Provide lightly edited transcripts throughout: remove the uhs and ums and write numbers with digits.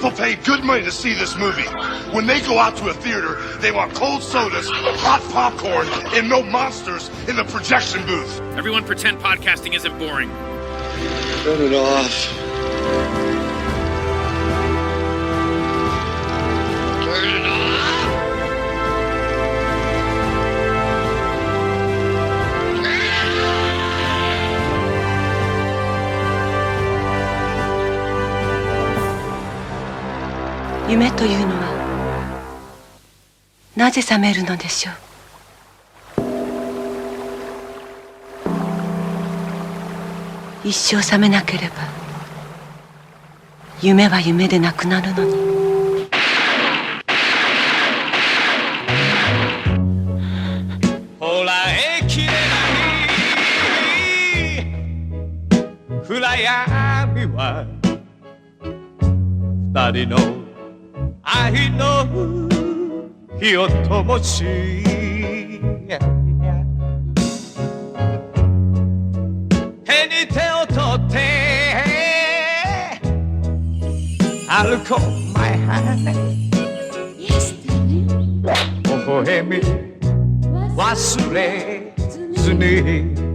People pay good money to see this movie. When they go out to a theater, they want cold sodas, hot popcorn, and no monsters in the projection booth. Everyone pretend podcasting isn't boring. Turn it off. Turn it off. 夢というのはなぜ覚めるのでしょう。一生覚めなければ夢は夢でなくなるのに。ほらきれない暗闇は二人の愛の火を灯し手に手を取って歩こう My honey 微笑み忘れずに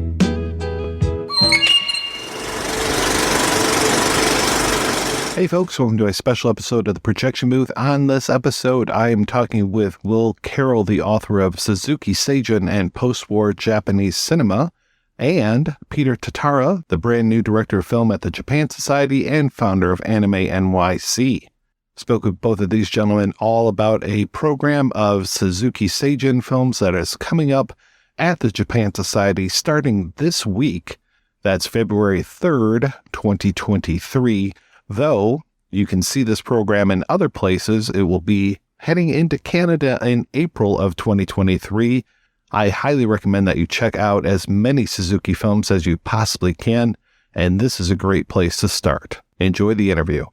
Hey folks, welcome to a special episode of the Projection Booth. On this episode, I am talking with Will Carroll, the author of Suzuki Seijun and Postwar Japanese Cinema, and Peter Tatara, the brand new director of film at the Japan Society and founder of Anime NYC. Spoke with both of these gentlemen all about a program of Suzuki Seijun films that is coming up at the Japan Society starting this week. That's February 3rd, 2023. Though you can see this program in other places, it will be heading into Canada in April of 2023. I highly recommend that you check out as many Suzuki films as you possibly can, and this is a great place to start. Enjoy the interview.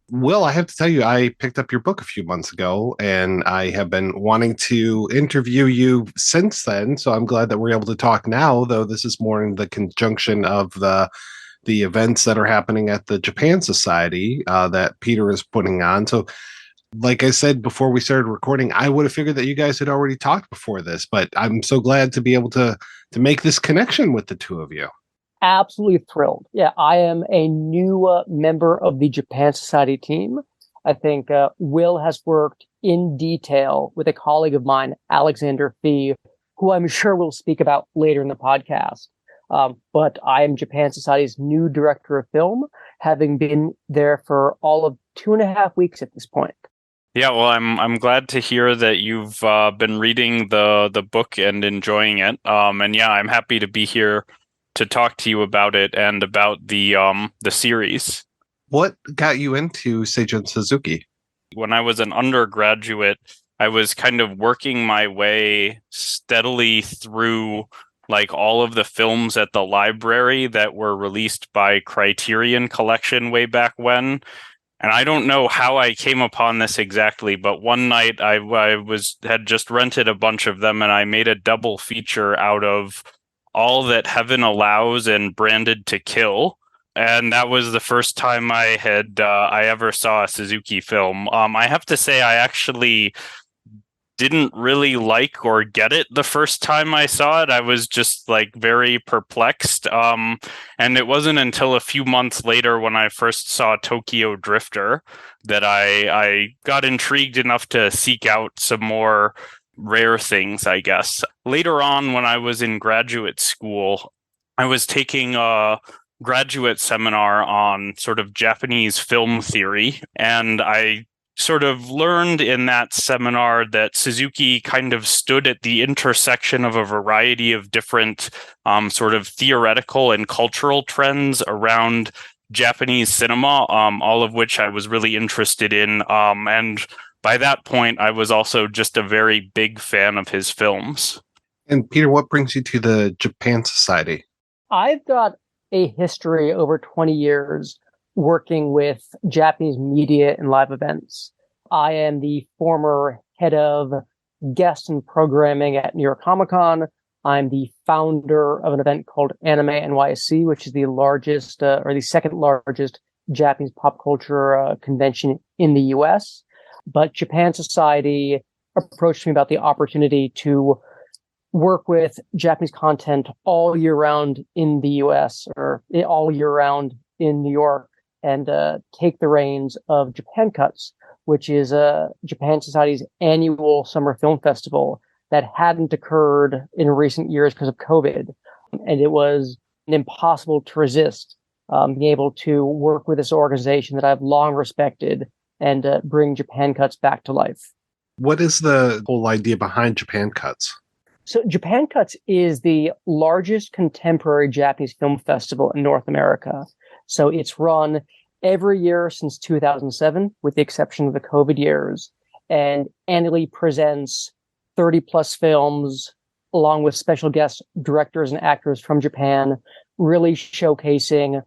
Will, I have to tell you, I picked up your book a few months ago, and I have been wanting to interview you since then, so I'm glad that we're able to talk now, though this is more in the conjunction of the events that are happening at the Japan Society that Peter is putting on. So like I said before we started recording, I would have figured that you guys had already talked before this, but I'm so glad to be able to make this connection with the two of you. Absolutely thrilled. Yeah, I am a new member of the Japan Society team. I think Will has worked in detail with a colleague of mine, Alexander Fee, who I'm sure we'll speak about later in the podcast. But I am Japan Society's new director of film, having been there for all of 2.5 weeks at this point. Yeah, well, I'm glad to hear that you've been reading the book and enjoying it. And yeah, I'm happy to be here to talk to you about it and about the series. What got you into Seijun Suzuki? When I was an undergraduate, I was kind of working my way steadily through like all of the films at the library that were released by Criterion Collection way back when. And I don't know how I came upon this exactly, but one night I had just rented a bunch of them and I made a double feature out of All That Heaven Allows and Branded to Kill. And that was the first time I ever saw a Suzuki film. I have to say I actually didn't really like or get it the first time I saw it. I was just like very perplexed. And it wasn't until a few months later when I first saw Tokyo Drifter that I got intrigued enough to seek out some more rare things, I guess. Later on, when I was in graduate school, I was taking a graduate seminar on sort of Japanese film theory, and I sort of learned in that seminar that Suzuki kind of stood at the intersection of a variety of different sort of theoretical and cultural trends around Japanese cinema, all of which I was really interested in. And by that point, I was also just a very big fan of his films. And Peter, what brings you to the Japan Society? I've got a history over 20 years working with Japanese media and live events. I am the former head of guest and programming at New York Comic Con. I'm the founder of an event called Anime NYC, which is the largest or the second largest Japanese pop culture convention in the US. But Japan Society approached me about the opportunity to work with Japanese content all year round in the US or all year round in New York and take the reins of Japan Cuts, which is Japan Society's annual summer film festival that hadn't occurred in recent years because of COVID. And it was impossible to resist being able to work with this organization that I've long respected and bring Japan Cuts back to life. What is the whole idea behind Japan Cuts? So Japan Cuts is the largest contemporary Japanese film festival in North America. So it's run every year since 2007, with the exception of the COVID years, and annually presents 30 plus films along with special guest directors and actors from Japan, really showcasing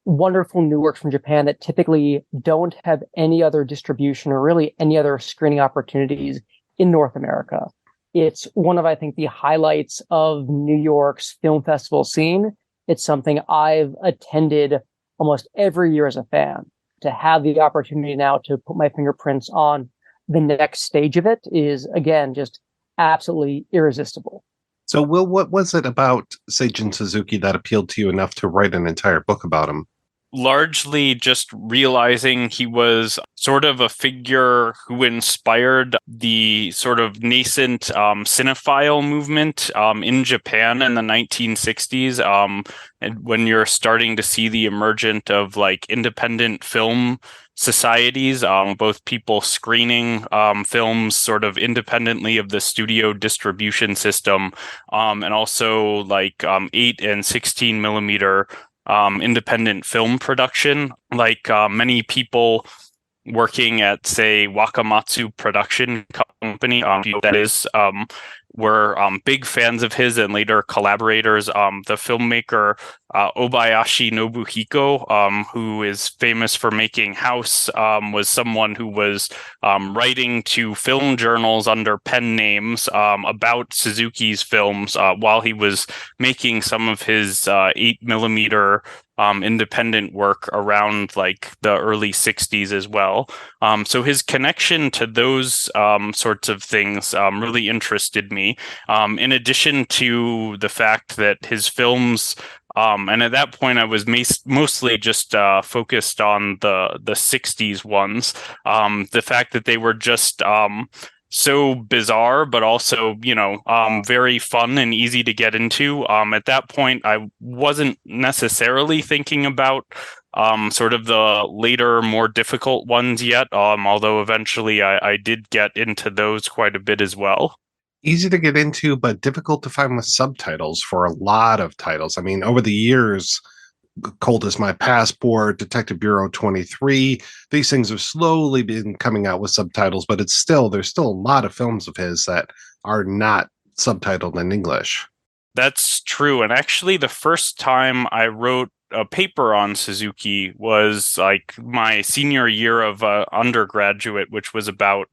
wonderful new works from Japan that typically don't have any other distribution or really any other screening opportunities in North America. It's one of, I think, the highlights of New York's film festival scene. It's something I've attended almost every year as a fan. To have the opportunity now to put my fingerprints on the next stage of it is, again, just absolutely irresistible. So, Will, what was it about Seijun Suzuki that appealed to you enough to write an entire book about him? Largely just realizing he was sort of a figure who inspired the sort of nascent cinephile movement in Japan in the 1960s. And when you're starting to see the emergent of like independent film societies, both people screening films sort of independently of the studio distribution system, and also like 8 and 16 millimeter independent film production. Like many people working at, say, Wakamatsu Production Company, that is, were big fans of his and later collaborators. The filmmaker Obayashi Nobuhiko, who is famous for making House, was someone who was writing to film journals under pen names about Suzuki's films while he was making some of his 8 millimeter independent work around like the early 60s as well. So his connection to those sorts of things really interested me. In addition to the fact that his films, and at that point I was mostly just focused on the 60s ones, the fact that they were just so bizarre, but also, very fun and easy to get into. At that point, I wasn't necessarily thinking about sort of the later, more difficult ones yet, although eventually I did get into those quite a bit as well. Easy to get into, but difficult to find with subtitles for a lot of titles. I mean, over the years, Cold as My Passport, Detective Bureau 23, these things have slowly been coming out with subtitles, but there's still a lot of films of his that are not subtitled in English. That's true. And actually, the first time I wrote a paper on Suzuki was like my senior year of undergraduate, which was about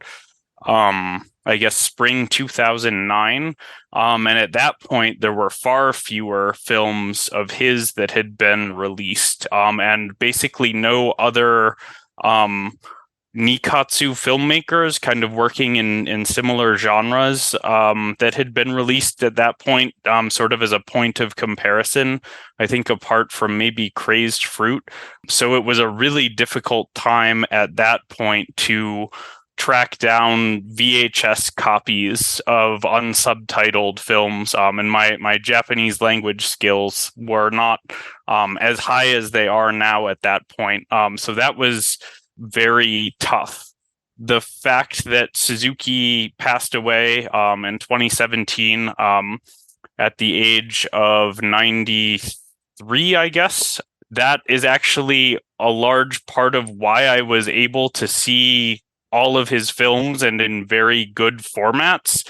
I guess spring 2009. And at that point, there were far fewer films of his that had been released, and basically no other Nikatsu filmmakers kind of working in similar genres that had been released at that point, sort of as a point of comparison, I think apart from maybe Crazed Fruit. So it was a really difficult time at that point to track down VHS copies of unsubtitled films, and my Japanese language skills were not as high as they are now at that point. So that was very tough. The fact that Suzuki passed away in 2017 at the age of 93, I guess, that is actually a large part of why I was able to see all of his films and in very good formats,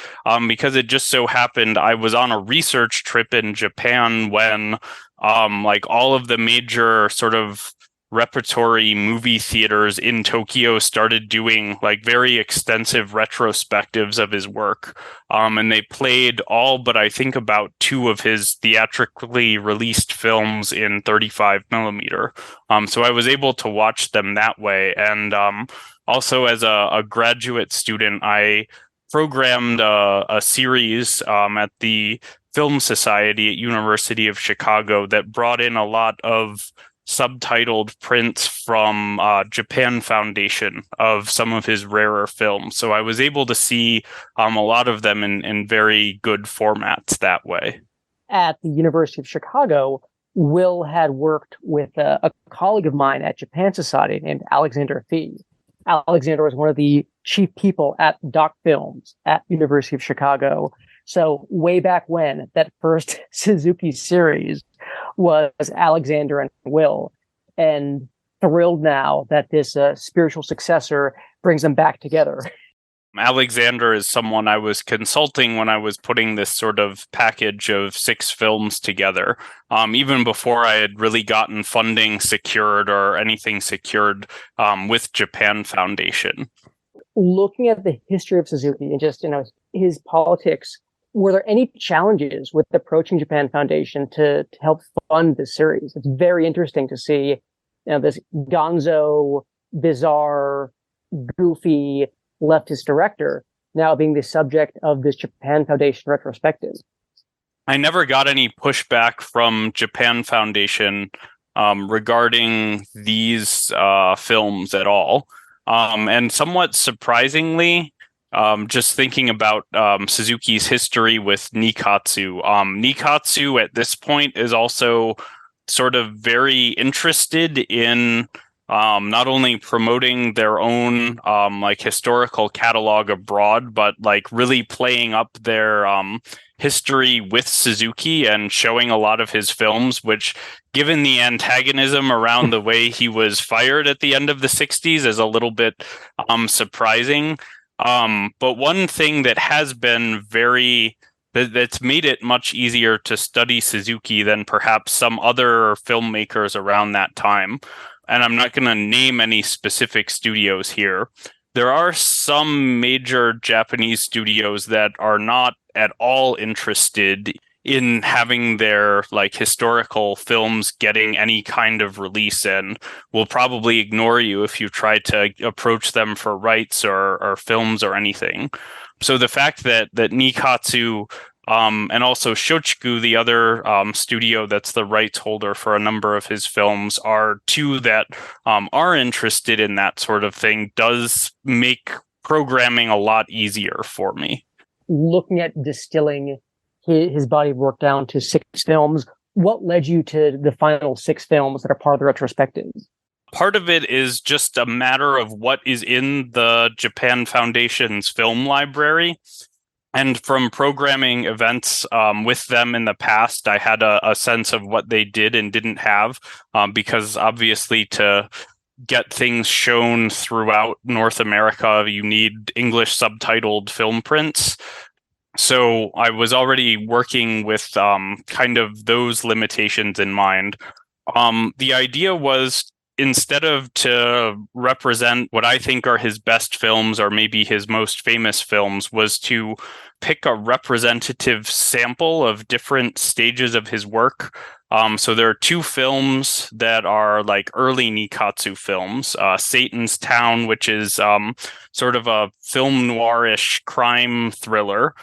because it just so happened I was on a research trip in Japan when like all of the major sort of repertory movie theaters in Tokyo started doing like very extensive retrospectives of his work. And they played all but I think about 2 of his theatrically released films in 35 millimeter. So I was able to watch them that way. And also as a graduate student, I programmed a series at the Film Society at University of Chicago that brought in a lot of subtitled prints from Japan Foundation of some of his rarer films. So I was able to see a lot of them in very good formats that way. At the University of Chicago, Will had worked with a colleague of mine at Japan Society named Alexander Fee. Alexander was one of the chief people at Doc Films at University of Chicago. So way back when, that first Suzuki series was Alexander and Will, and thrilled now that this spiritual successor brings them back together. Alexander is someone I was consulting when I was putting this sort of package of 6 films together, even before I had really gotten funding secured or anything secured with Japan Foundation. Looking at the history of Suzuki and just, his politics, were there any challenges with approaching Japan Foundation to help fund this series? It's very interesting to see, this gonzo, bizarre, goofy leftist director now being the subject of this Japan Foundation retrospective. I never got any pushback from Japan Foundation regarding these films at all. And somewhat surprisingly, just thinking about Suzuki's history with Nikatsu. Nikatsu at this point is also sort of very interested in not only promoting their own historical catalog abroad, but like really playing up their history with Suzuki and showing a lot of his films, which, given the antagonism around the way he was fired at the end of the 60s, is a little bit surprising. But one thing that has been that's made it much easier to study Suzuki than perhaps some other filmmakers around that time, and I'm not going to name any specific studios here, there are some major Japanese studios that are not at all interested in having their historical films getting any kind of release, and will probably ignore you if you try to approach them for rights or films or anything. So the fact that Nikatsu and also Shochiku, the other studio that's the rights holder for a number of his films, are 2 that are interested in that sort of thing, does make programming a lot easier for me. Looking at distilling his body of work down to 6 films, what led you to the final 6 films that are part of the retrospective? Part of it is just a matter of what is in the Japan Foundation's film library. And from programming events with them in the past, I had a sense of what they did and didn't have, because obviously to get things shown throughout North America, you need English subtitled film prints. So I was already working with kind of those limitations in mind. The idea was, instead of to represent what I think are his best films or maybe his most famous films, was to pick a representative sample of different stages of his work. So there are 2 films that are like early Nikatsu films. Satan's Town, which is sort of a film noirish crime thriller,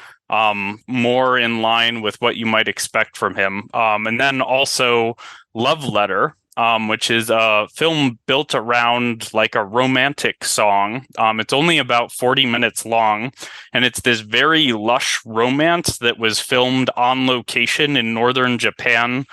more in line with what you might expect from him. And then also Love Letter, which is a film built around like a romantic song. It's only about 40 minutes long, and it's this very lush romance that was filmed on location in northern Japan.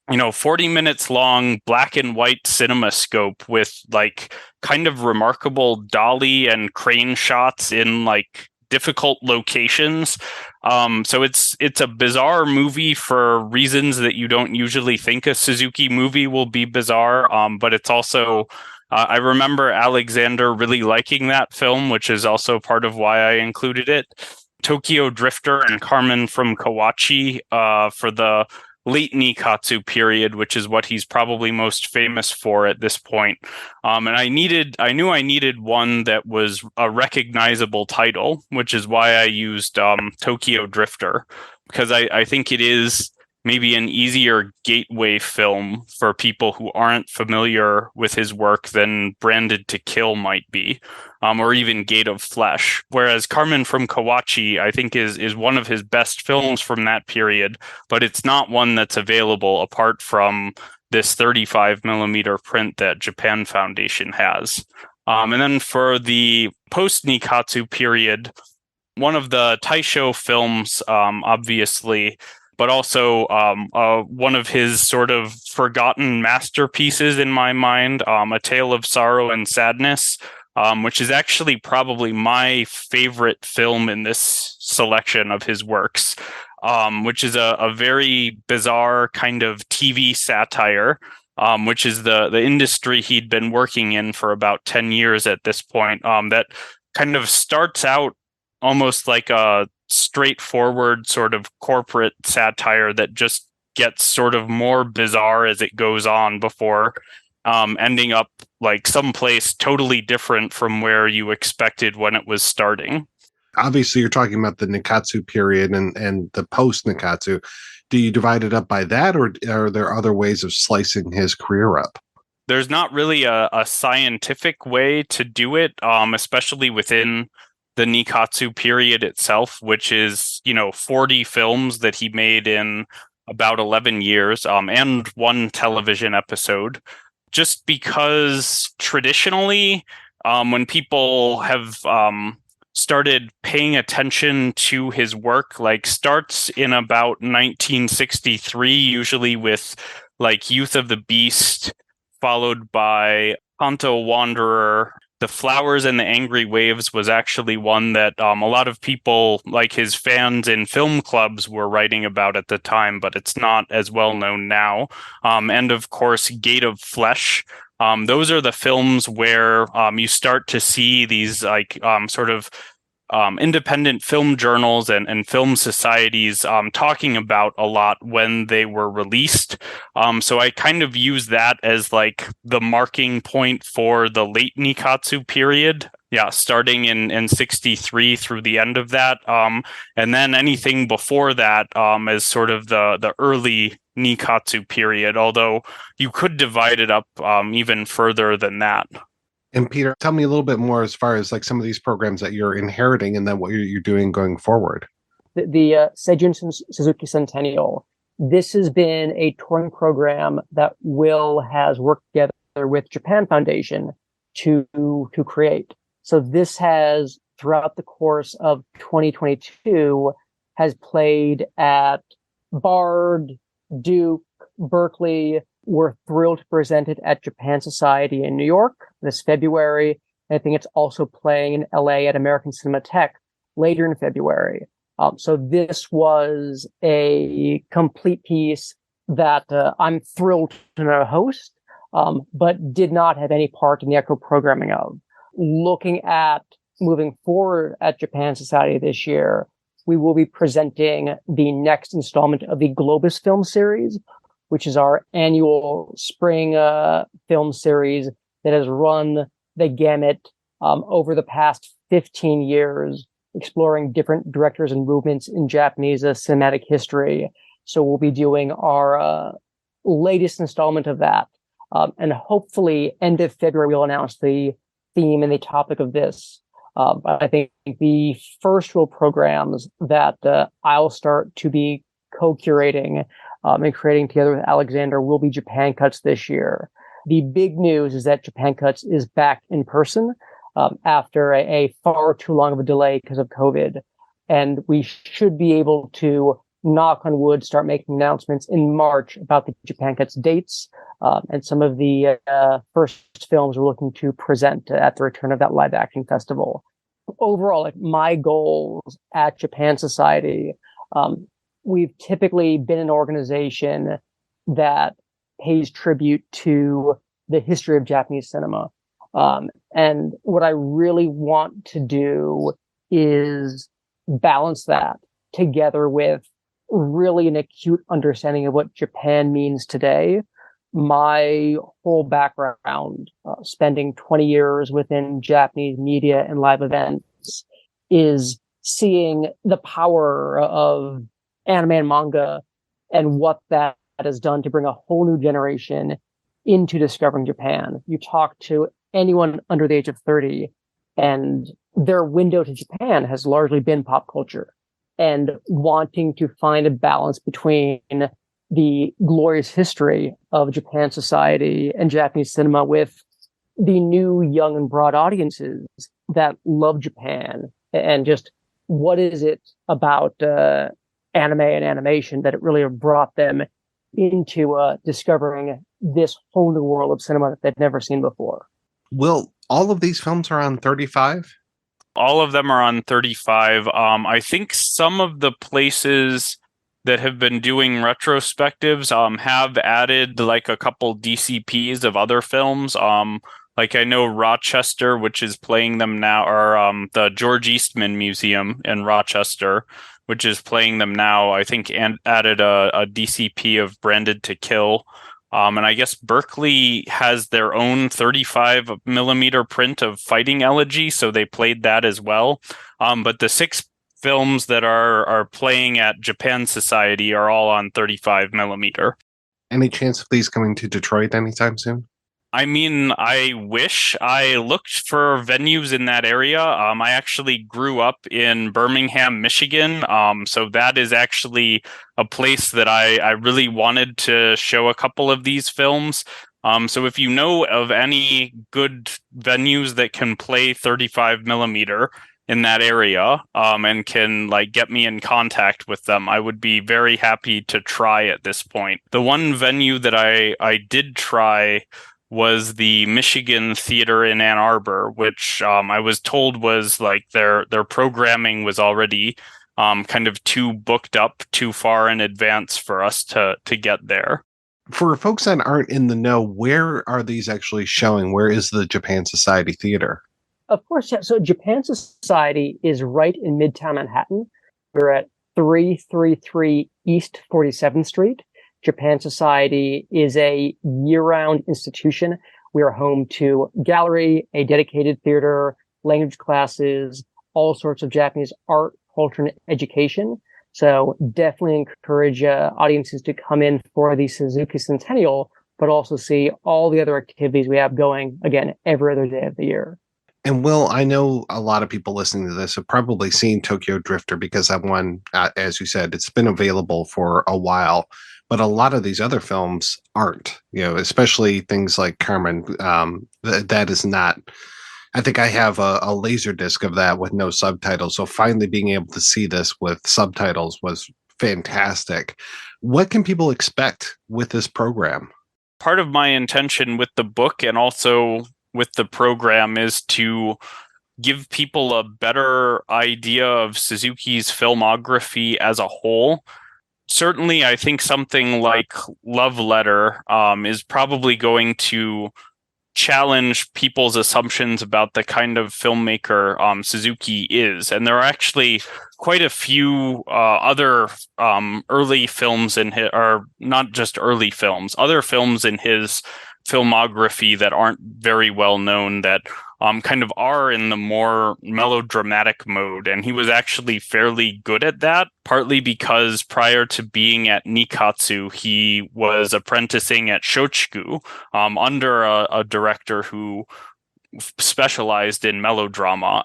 40 minutes long, black and white cinema scope with like kind of remarkable dolly and crane shots in like difficult locations. So it's a bizarre movie for reasons that you don't usually think a Suzuki movie will be bizarre. But it's also, I remember Alexander really liking that film, which is also part of why I included it. Tokyo Drifter and Carmen from Kawachi for the late Nikatsu period, which is what he's probably most famous for at this point. And I knew I needed one that was a recognizable title, which is why I used Tokyo Drifter, because I think it is maybe an easier gateway film for people who aren't familiar with his work than Branded to Kill might be, or even Gate of Flesh. Whereas Carmen from Kawachi, I think, is one of his best films from that period, but it's not one that's available apart from this 35 millimeter print that Japan Foundation has. And then for the post-Nikatsu period, one of the Taisho films, obviously, but also one of his sort of forgotten masterpieces in my mind, A Tale of Sorrow and Sadness, which is actually probably my favorite film in this selection of his works, which is a very bizarre kind of TV satire, which is the industry he'd been working in for about 10 years at this point, that kind of starts out almost like a straightforward sort of corporate satire that just gets sort of more bizarre as it goes on before ending up like someplace totally different from where you expected when it was starting. Obviously, you're talking about the Nikatsu period and the post-Nikatsu. Do you divide it up by that, or are there other ways of slicing his career up? There's not really a scientific way to do it, especially within the Nikatsu period itself, which is, 40 films that he made in about 11 years, and one television episode. Just because traditionally, when people have started paying attention to his work, like starts in about 1963, usually with like Youth of the Beast, followed by Kanto Wanderer. The Flowers and the Angry Waves was actually one that a lot of people, like his fans in film clubs, were writing about at the time, but it's not as well known now. And of course, Gate of Flesh. Those are the films where you start to see these like sort of independent film journals and film societies talking about a lot when they were released. So I kind of use that as like the marking point for the late Nikatsu period. Yeah, starting in 63 through the end of that. And then anything before that as sort of the early Nikatsu period, although you could divide it up even further than that. And Peter, tell me a little bit more as far as like some of these programs that you're inheriting and then what you're doing going forward. The Seijun Suzuki Centennial. This has been a touring program that Will has worked together with Japan Foundation to create. So this has, throughout the course of 2022, has played at Bard, Duke, Berkeley. We're thrilled to present it at Japan Society in New York this February. And I think it's also playing in LA at American Cinematheque later in February. So this was a complete piece that I'm thrilled to now host, but did not have any part in the actual programming of. Looking at moving forward at Japan Society this year, we will be presenting the next installment of the Globus film series, which is our annual spring film series that has run the gamut over the past 15 years, exploring different directors and movements in Japanese cinematic history. So we'll be doing our latest installment of that. And hopefully end of February, we'll announce the theme and the topic of this. But I think the first real programs that I'll start to be co-curating and creating together with Alexander will be Japan Cuts this year. The big news is that Japan Cuts is back in person after a far too long of a delay because of COVID. And we should be able to, knock on wood, start making announcements in March about the Japan Cuts dates and some of the first films we're looking to present at the return of that live action festival. Overall, like my goals at Japan Society, we've typically been an organization that pays tribute to the history of Japanese cinema. And what I really want to do is balance that together with really an acute understanding of what Japan means today. My whole background, spending 20 years within Japanese media and live events, is seeing the power of anime and manga and what that has done to bring a whole new generation into discovering Japan. You talk to anyone under the age of 30, and their window to Japan has largely been pop culture, and wanting to find a balance between the glorious history of Japan society and Japanese cinema with the new young and broad audiences that love Japan, and just what is it about anime and animation that it really brought them into discovering this whole new world of cinema that they'd never seen before. Will, all of these films are on 35? All of them are on 35. I think some of the places that have been doing retrospectives have added like a couple DCPs of other films. Like I know Rochester, which is playing them now, or the George Eastman Museum in Rochester, which is playing them now, I think added a DCP of Branded to Kill. And I guess Berkeley has their own 35 millimeter print of Fighting Elegy, so they played that as well. But the 6 films that are playing at Japan Society are all on 35 millimeter. Any chance of these coming to Detroit anytime soon? I mean, I wish. I looked for venues in that area. I actually grew up in Birmingham, Michigan. So that is actually a place that I really wanted to show a couple of these films. So if you know of any good venues that can play 35 millimeter in that area, and can like get me in contact with them, I would be very happy to try at this point. The one venue that I did try was the Michigan Theater in Ann Arbor, which I was told was like their programming was already kind of too booked up too far in advance for us to get there. For folks that aren't in the know, where are these actually showing? Where is the Japan Society Theater? Of course, yeah. So Japan Society is right in Midtown Manhattan. We're at 333 East 47th Street. Japan Society is a year-round institution. We are home to gallery, a dedicated theater, language classes, all sorts of Japanese art, culture, and education. So definitely encourage audiences to come in for the Suzuki Centennial, but also see all the other activities we have going, again, every other day of the year. And Will, I know a lot of people listening to this have probably seen Tokyo Drifter because that one, as you said, it's been available for a while. But a lot of these other films aren't, especially things like Carmen. That is not. I think I have a laser disc of that with no subtitles. So finally being able to see this with subtitles was fantastic. What can people expect with this program? Part of my intention with the book and also with the program is to give people a better idea of Suzuki's filmography as a whole. Certainly, I think something like Love Letter is probably going to challenge people's assumptions about the kind of filmmaker Suzuki is. And there are actually quite a few other early films in his, or not just early films, other films in his filmography that aren't very well known that kind of are in the more melodramatic mode. And he was actually fairly good at that, partly because prior to being at Nikatsu, he was apprenticing at Shochiku under a director who specialized in melodrama.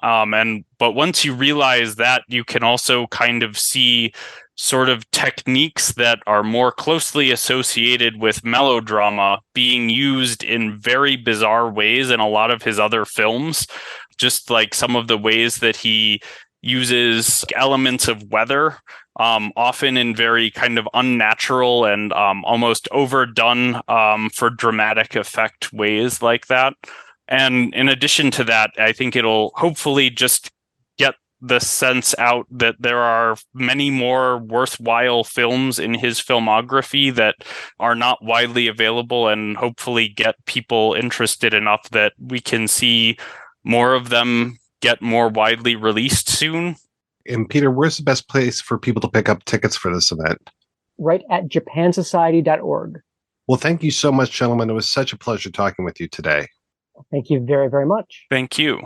But once you realize that, you can also kind of see sort of techniques that are more closely associated with melodrama being used in very bizarre ways in a lot of his other films. Just like some of the ways that he uses elements of weather, often in very kind of unnatural and almost overdone for dramatic effect ways like that. And in addition to that, I think it'll hopefully just get the sense out that there are many more worthwhile films in his filmography that are not widely available, and hopefully get people interested enough that we can see more of them get more widely released soon. And Peter, where's the best place for people to pick up tickets for this event? Right at japansociety.org. Well, thank you so much, gentlemen. It was such a pleasure talking with you today. Thank you very, very much. Thank you.